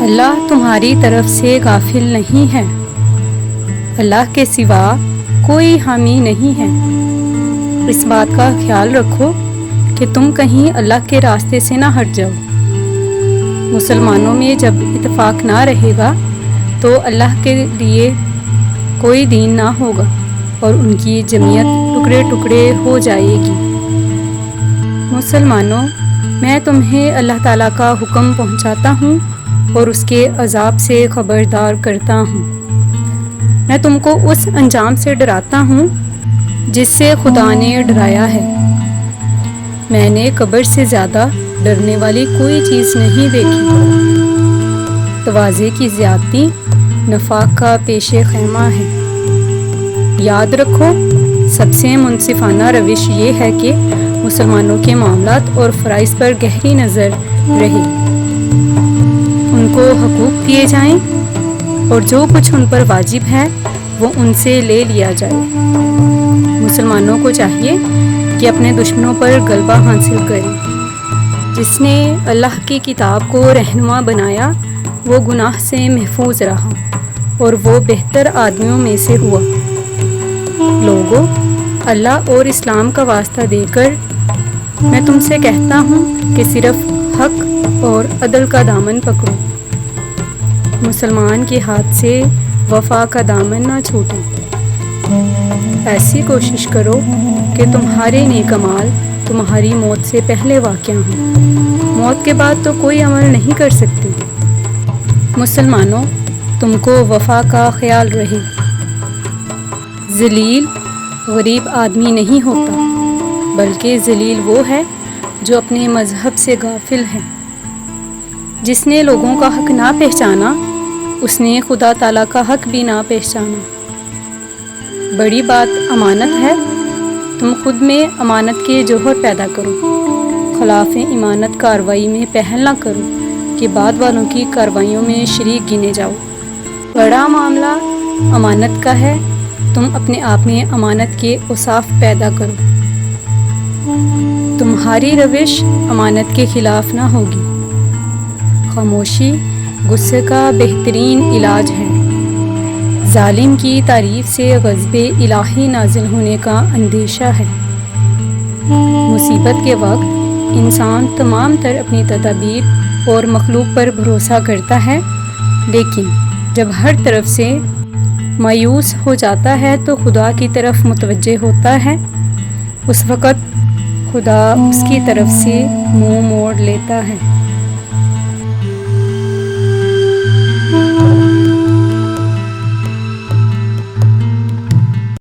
اللہ تمہاری طرف سے غافل نہیں ہے، اللہ کے سوا کوئی حامی نہیں ہے۔ اس بات کا خیال رکھو کہ تم کہیں اللہ کے راستے سے نہ ہٹ جاؤ۔ مسلمانوں میں جب اتفاق نہ رہے گا تو اللہ کے لیے کوئی دین نہ ہوگا اور ان کی جمعیت ٹکڑے ٹکڑے ہو جائے گی۔ مسلمانوں، میں تمہیں اللہ تعالیٰ کا حکم پہنچاتا ہوں اور اس کے عذاب سے خبردار کرتا ہوں۔ میں تم کو اس انجام سے ڈراتا ہوں جس سے خدا نے ڈرایا ہے۔ میں نے قبر سے زیادہ ڈرنے والی کوئی چیز نہیں دیکھی۔ تواضع کی زیادتی نفاق کا پیش خیمہ ہے۔ یاد رکھو، سب سے منصفانہ روش یہ ہے کہ مسلمانوں کے معاملات اور فرائض پر گہری نظر رہے، ان کو حقوق دیے جائیں اور جو کچھ ان پر واجب ہے وہ ان سے لے لیا جائے۔ مسلمانوں کو چاہیے کہ اپنے دشمنوں پر غلبہ حاصل کریں۔ جس نے اللہ کی کتاب کو رہنما بنایا وہ گناہ سے محفوظ رہا اور وہ بہتر آدمیوں میں سے ہوا۔ لوگوں، اللہ اور اسلام کا واسطہ دے کر میں تم سے کہتا ہوں کہ صرف حق اور عدل کا دامن پکڑو۔ مسلمان کے ہاتھ سے وفا کا دامن نہ چھوٹے۔ ایسی کوشش کرو کہ تمہارے نیک اعمال تمہاری موت سے پہلے واقع ہوں۔ موت کے بعد تو کوئی عمل نہیں کر سکتے۔ مسلمانوں، تم کو وفا کا خیال رہے۔ ذلیل غریب آدمی نہیں ہوتا، بلکہ ذلیل وہ ہے جو اپنے مذہب سے غافل ہے۔ جس نے لوگوں کا حق نہ پہچانا، اس نے خدا تعالیٰ کا حق بھی نہ پہچانا۔ بڑی بات امانت ہے، تم خود میں امانت کے جوہر پیدا کرو۔ خلاف امانت کارروائی میں پہل نہ کرو کہ بعد والوں کی کارروائیوں میں شریک گنے جاؤ۔ بڑا معاملہ امانت کا ہے، تم اپنے آپ میں امانت کے اوصاف پیدا کرو۔ تمہاری روش امانت کے خلاف نہ ہوگی۔ خاموشی غصے کا بہترین علاج ہے۔ ظالم کی تعریف سے غضب الہی نازل ہونے کا اندیشہ ہے۔ مصیبت کے وقت انسان تمام تر اپنی تدابیر اور مخلوق پر بھروسہ کرتا ہے، لیکن جب ہر طرف سے مایوس ہو جاتا ہے تو خدا کی طرف متوجہ ہوتا ہے۔ اس وقت خدا اس کی طرف سے منہ موڑ لیتا ہے۔